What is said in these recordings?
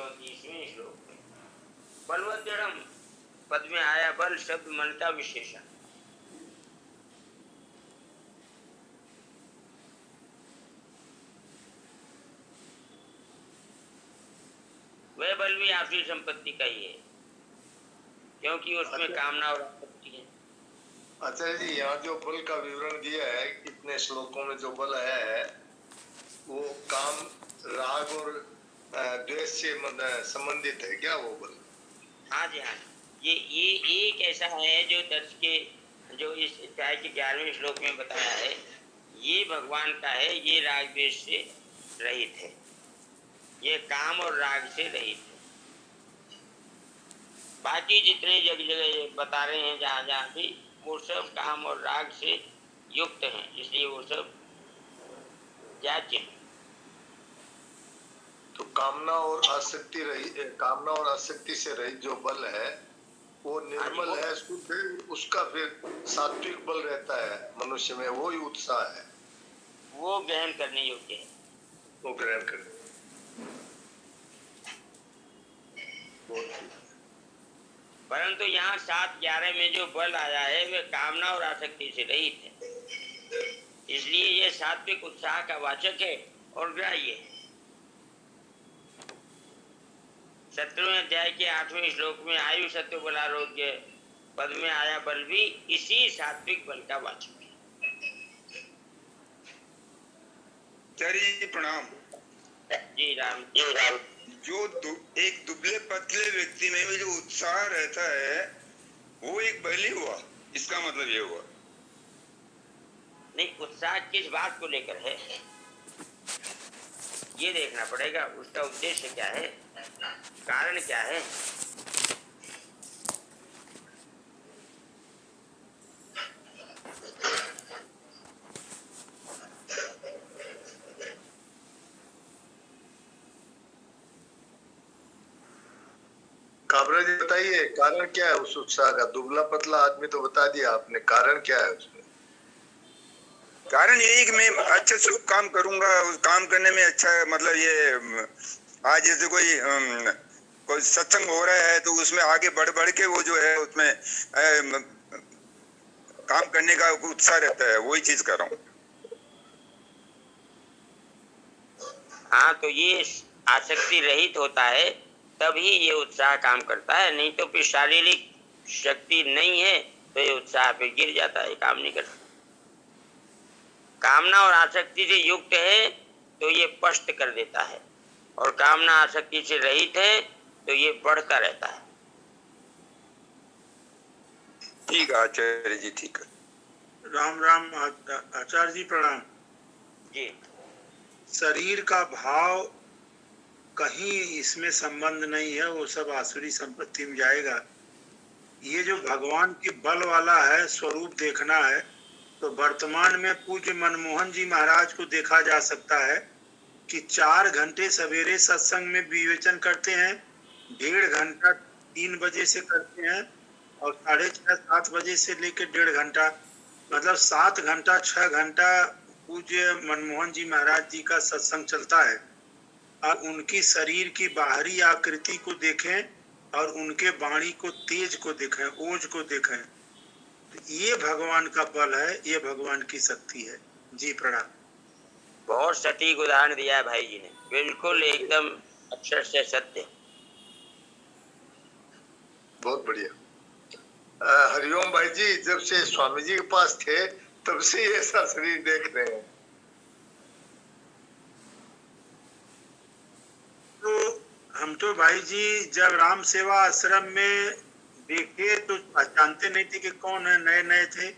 34वें श्लोक में बलवद्दड़म पद में आया बल शब्द मनता विशेषण। वह बल भी आसुरी संपत्ति का ही है, क्योंकि उसमें कामना और आपत्ति है। आचार्य जी, यहाँ जो बल का विवरण दिया है इतने श्लोकों में, जो बल है वो काम, राग और द्वेष से संबंधित है क्या वो बल? हाँ जी, हाँ, ये एक ऐसा है जो इस अध्याय के 11वें श्लोक में बताया है, ये भगवान का है, ये राग द्वेष से रहित है, ये काम और राग से रहित है। बाकी जितने जगह बता रहे हैं जहाँ जहाँ भी, वो सब काम और राग से युक्त हैं, इसलिए वो सब त्याज्य हैं। तो कामना और आसक्ति से रहित जो बल है वो निर्मल है, शुद्ध है, उसका फिर सात्विक बल रहता है मनुष्य में, वो ही उत्साह है, वो ग्रहण करने योग्य है, वो ग्रहण करने। परंतु यहाँ 7-11 में जो बल आया है वह कामना और आसक्ति से रहित है, इसलिए यह सात्विक उत्साह का वाचक है और ग्राह्य है। 17वें अध्याय के 8वें श्लोक में आयु सत्व बलारोग्य पद में आया बल भी इसी सात्विक बल का वाचक है। चरिए प्रणाम जी राम। जो एक दुबले पतले व्यक्ति में भी जो उत्साह रहता है वो एक बल ही हुआ, इसका मतलब ये हुआ? नहीं, उत्साह किस बात को लेकर है ये देखना पड़ेगा, उसका उद्देश्य क्या है, कारण क्या है। काबरा जी बताइए, कारण क्या है उस उत्साह का? दुबला पतला आदमी तो बता दिया आपने, कारण क्या है उसमें? कारण यही कि मैं अच्छा शुभ काम करूंगा, उस काम करने में अच्छा, मतलब ये आज जैसे कोई सत्संग हो रहा है तो उसमें आगे बढ़ के वो जो है उसमें काम करने का उत्साह रहता है, वही चीज कर रहा हूँ। हाँ, तो ये आसक्ति रहित होता है तभी ये उत्साह काम करता है, नहीं तो फिर शारीरिक शक्ति नहीं है तो ये उत्साह पे गिर जाता है, काम नहीं करता। कामना और आसक्ति से युक्त है तो ये पष्ट कर देता है, और कामना आसक्ति से रहित है तो ये बढ़ता रहता है। ठीक है आचार्य जी, ठीक है। राम राम आचार्य जी प्रणाम जी। शरीर का भाव कहीं इसमें संबंध नहीं है, वो सब आसुरी संपत्ति में जाएगा। ये जो भगवान के बल वाला है, स्वरूप देखना है, तो वर्तमान में पूज्य मनमोहन जी महाराज को देखा जा सकता है कि 4 घंटे सवेरे सत्संग में विवेचन करते हैं, 1.5 घंटा 3 बजे से करते हैं, और 6:30-7 बजे से लेकर 1.5 घंटा, मतलब 7 घंटा 6 घंटा पूज्य मनमोहन जी महाराज जी का सत्संग चलता है। और उनकी शरीर की बाहरी आकृति को देखें और उनके वाणी को, तेज को देखें, ओज को देखें, तो ये भगवान का बल है, ये भगवान की शक्ति है। जी प्रणाम। बहुत सटीक उदाहरण दिया है भाई जी ने, बिल्कुल एकदम अक्षर से सत्य। बहुत बढ़िया। हरिओम भाई जी, जब से स्वामी जी के पास थे तब से ऐसा शरीर देख रहे हैं। तो हम तो भाई जी जब राम सेवा आश्रम में देखे तो पहचानते नहीं थे कि कौन है, नए नए थे,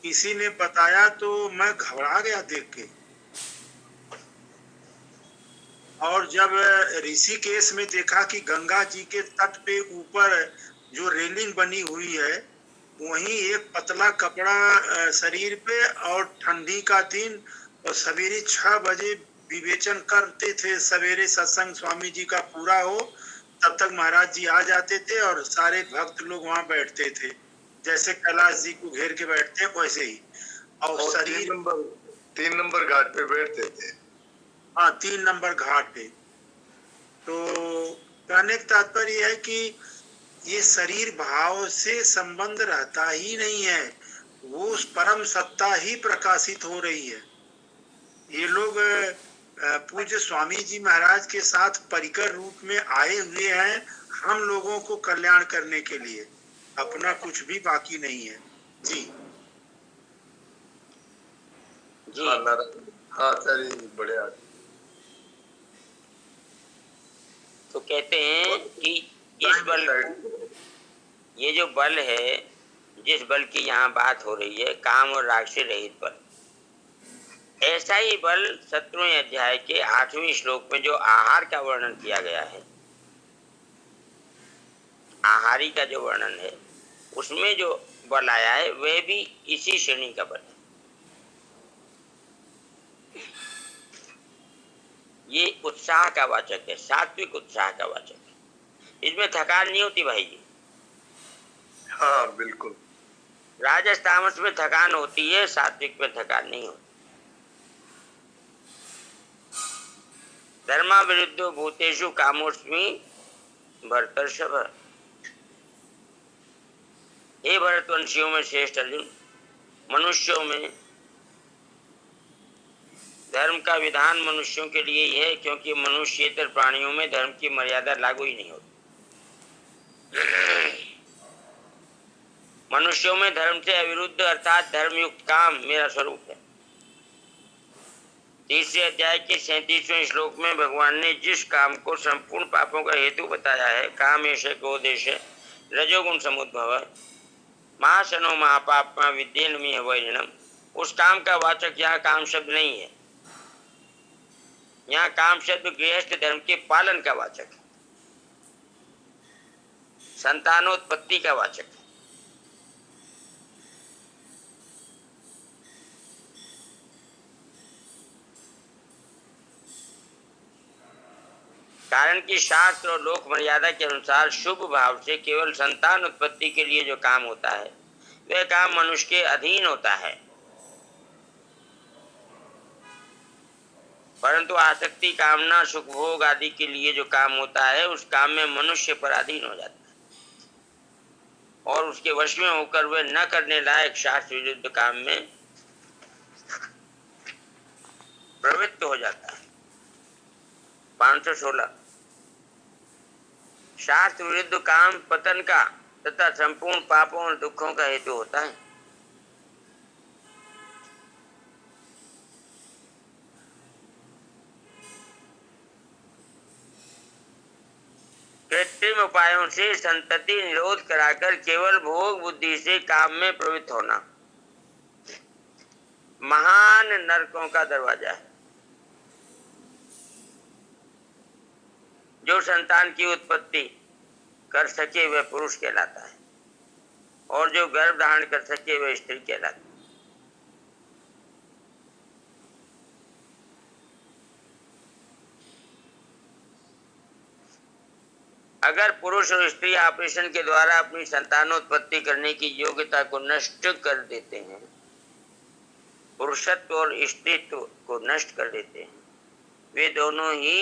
किसी ने बताया तो मैं घबरा गया देख के। और जब ऋषिकेश में देखा कि गंगा जी के तट पे ऊपर जो रेलिंग बनी हुई है, वहीं एक पतला कपड़ा शरीर पे, और ठंडी का दिन, और सवेरे 6 बजे विवेचन करते थे, सवेरे सत्संग स्वामी जी का पूरा हो तब तक महाराज जी आ जाते थे और सारे भक्त लोग वहां बैठते थे, जैसे कैलाश जी को घेर के बैठते हैं वैसे ही। और शरीर 3 नंबर घाट पे बैठते थे। हाँ, 3 नंबर घाट पे। तो कहने का तात्पर्य है कि ये शरीर भाव से संबंध रहता ही नहीं है, वो उस परम सत्ता ही प्रकाशित हो रही है। ये लोग पूज्य स्वामी जी महाराज के साथ परिकर रूप में आए हुए हैं हम लोगों को कल्याण करने के लिए, अपना कुछ भी बाकी नहीं है। जी जी हाँ नारायण, हाँ आचार्य जी बढ़िया। तो कहते हैं कि इस बल, ये जो बल है, जिस बल की यहाँ बात हो रही है, काम और राग से रहित बल, ऐसा ही बल 17वें अध्याय के 8वें श्लोक में जो आहार का वर्णन किया गया है, आहारी का जो वर्णन है, उसमें जो बल आया है वह भी इसी श्रेणी का बल है। ये उत्साह का वाचक है, सात्विक उत्साह का वाचक है। इसमें थकान नहीं होती भाई जी। हाँ बिल्कुल। राजस तामस में थकान होती है, सात्विक में थकान नहीं होती। धर्मा विरुद्धो भूतेषु कामोस्मि भरतर्षभ। हे भरतवंशियों में श्रेष्ठ अर्जुन, मनुष्यों में धर्म का विधान मनुष्यों के लिए ही है, क्योंकि मनुष्येतर प्राणियों में धर्म की मर्यादा लागू ही नहीं होती। मनुष्यों में धर्म से अविरुद्ध अर्थात धर्मयुक्त काम मेरा स्वरूप है। तीसरे अध्याय के 37वें श्लोक में भगवान ने जिस काम को संपूर्ण पापों का हेतु बताया है, काम ऐसे क्रोधेश रजोगुण समुद्भव महाशनो महापापमा विद्येन में वैरिणम, उस काम का वाचक यहाँ काम शब्द नहीं है। यहाँ काम शब्द गृहस्थ धर्म के पालन का वाचक है, संतानोत्पत्ति का वाचक है। कारण कि शास्त्र और लोक मर्यादा के अनुसार शुभ भाव से केवल संतान उत्पत्ति के लिए जो काम होता है वह काम मनुष्य के अधीन होता है, परंतु आसक्ति कामना सुख भोग आदि के लिए जो काम होता है उस काम में मनुष्य पराधीन हो जाता है और उसके वश में होकर वह न करने लायक शास्त्र विरुद्ध काम में प्रवृत्त हो जाता है। 516 शास्त्र विरुद्ध काम पतन का तथा संपूर्ण पापों और दुखों का हेतु होता है। कृत्रिम उपायों से संतति निरोध कराकर केवल भोग बुद्धि से काम में प्रवृत्त होना महान नरकों का दरवाजा है। जो संतान की उत्पत्ति कर सके वह पुरुष कहलाता है और जो गर्भ धारण कर सके वह स्त्री कहलाती है। अगर पुरुष और स्त्री ऑपरेशन के द्वारा अपनी संतानोत्पत्ति करने की योग्यता को नष्ट कर देते हैं, पुरुषत्व और स्त्रीत्व को नष्ट कर देते हैं, वे दोनों ही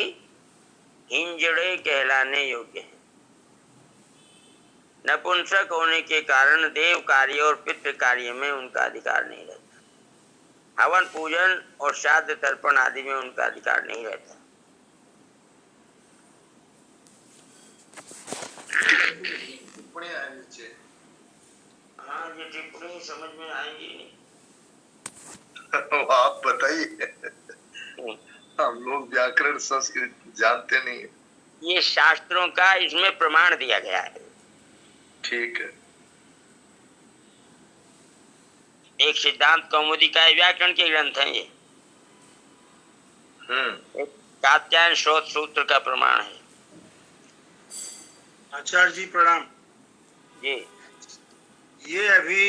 हिंजड़े कहलाने योग्य हैं। नपुंसक होने के कारण देव कार्य और पितृ कार्य में उनका अधिकार नहीं रहता। हवन पूजन और श्राद्ध तर्पण आदि में उनका अधिकार नहीं रहता। टिप्पणी है नीचे। हाँ, ये टिप्पणी समझ में आएंगी नहीं। आप बताइए, हम लोग व्याकरण संस्कृत जानते नहीं है। ये शास्त्रों का इसमें प्रमाण दिया गया है। ठीक है। एक सिद्धांत कौमुदी का व्याकरण के ग्रंथ है ये। एक कात्यायन स्रोत सूत्र का प्रमाण है। आचार्य जी प्रणाम जी। ये अभी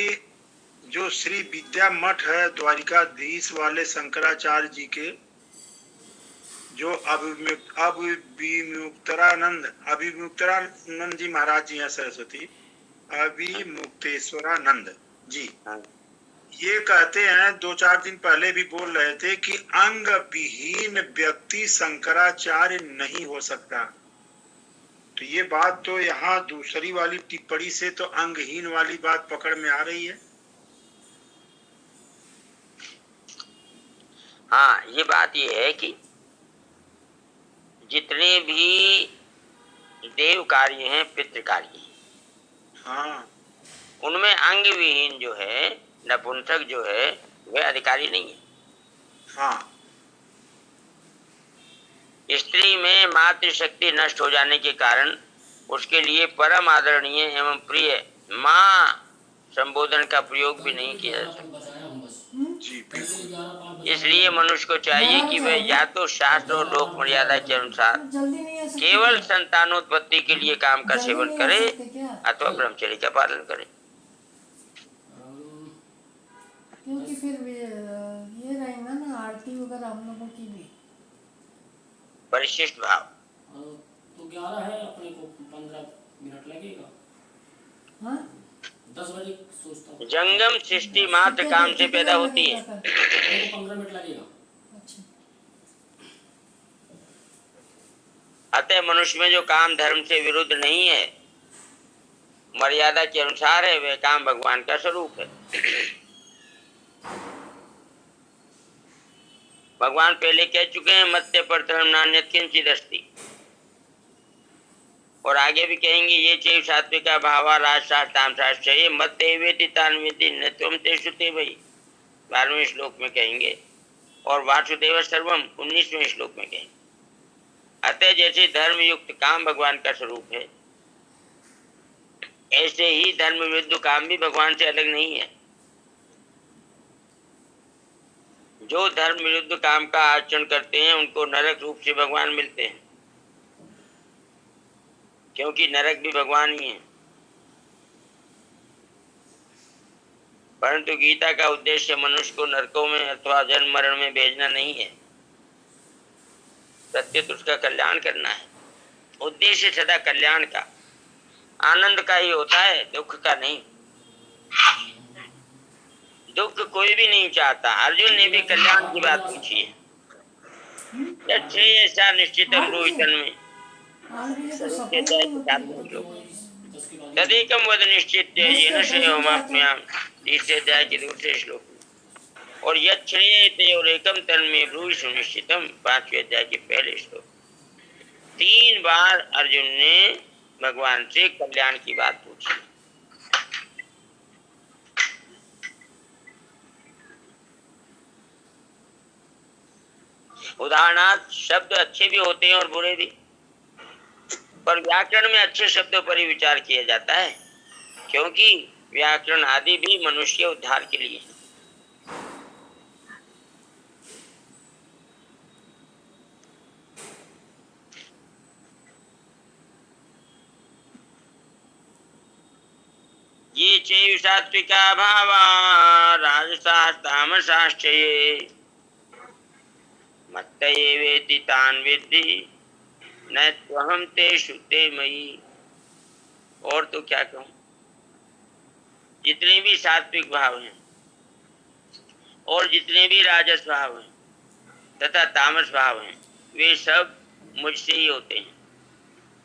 जो श्री विद्या मठ है द्वारिकाधीश वाले शंकराचार्य जी के जो अभिमुक्तरानंद जी महाराज जी हैं, सरस्वती अभिमुक्तेश्वरानंद जी, हाँ। ये कहते हैं 2-4 दिन पहले भी बोल रहे थे कि अंग विहीन व्यक्ति शंकराचार्य नहीं हो सकता। तो ये बात तो यहाँ दूसरी वाली टिप्पणी से तो अंगहीन वाली बात पकड़ में आ रही है। हाँ, ये बात ये है कि जितने भी देव कार्य हैं, पितृ कार्य हैं, हाँ उनमें अंग विहीन जो है, नपुंसक जो है, वह अधिकारी नहीं है। हाँ स्त्री में मातृशक्ति नष्ट हो जाने के कारण उसके लिए परम आदरणीय एवं प्रिय माँ संबोधन का प्रयोग भी नहीं किया जा सकता। जी बिल्कुल। इसलिए मनुष्य को चाहिए कि वह या तो शास्त्र और लोक मर्यादा के अनुसार केवल संतानोत्पत्ति के लिए काम का सेवन करे अथवा ब्रह्मचर्य का पालन करे। क्योंकि फिर ये रहेगा ना आरती वगैरह हम लोगों की भी परिशिष्ट भाव। तो 11 है, अपने को 15 मिनट लगेगा। हाँ 10 बजे सोचता हूँ। जंगम सृष्टि मात्र काम से पैदा होती है। अपने को 15 मिनट लगेगा। अच्छा अतः मनुष्य में जो काम धर्म से विरुद्ध नहीं है, मर्यादा के अनुसार है, वह काम भगवान का स्वरूप है। भगवान पहले कह चुके हैं, मत्स्य पर धर्म नान्यत् किंचित् अस्ति, और आगे भी कहेंगे, ये चैव सात्विका भावा राजसास् तामसाश्च ये मत्ते वेति तान् वेति न त्वं तेषु ते वै, 12वें श्लोक में कहेंगे, और वासुदेव सर्वम 19वें श्लोक में कहेंगे। अतः जैसे धर्म युक्त काम भगवान का स्वरूप है, ऐसे ही धर्म विरुद्ध काम भी भगवान से अलग नहीं है। जो धर्म विरुद्ध काम का आचरण करते हैं उनको नरक रूप से भगवान मिलते हैं, क्योंकि नरक भी भगवान ही है। परंतु गीता का उद्देश्य मनुष्य को नरकों में अथवा जन्म मरण में भेजना नहीं है, प्रत्युत उसका कल्याण करना है। उद्देश्य सदा कल्याण का, आनंद का ही होता है, दुख का नहीं। दुख कोई भी नहीं चाहता। अर्जुन ने भी कल्याण की बात पूछी है। ऐसा निश्चित में तदेकम वद निश्चित येन श्रेयोमाप्नुयाम, तीसरे अध्याय के दूसरे श्लोक में। और यच्छ्रेयते और एकम तन्मे ब्रूहि सुनिश्चितम, 5वें अध्याय के पहले श्लोक। 3 बार अर्जुन ने भगवान से कल्याण की बात पूछी। उदाहरणार्थ शब्द अच्छे भी होते हैं और बुरे भी, पर व्याकरण में अच्छे शब्दों पर ही विचार किया जाता है, क्योंकि व्याकरण आदि भी मनुष्य के उद्धार के लिए है। ये चैव सात्विका भावा राजसास् तामसाश्च ये मत्त एवेति तान् विद्धि न त्वहं तेषु ते मयि। और तो क्या कहूं, जितने भी सात्विक भाव हैं और जितने भी राजस भाव हैं तथा तामस भाव हैं, वे सब मुझसे ही होते हैं,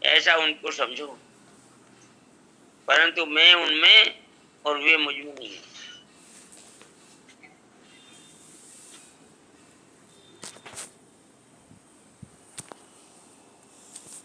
ऐसा उनको समझो। परंतु मैं उनमें और वे मुझ में नहीं।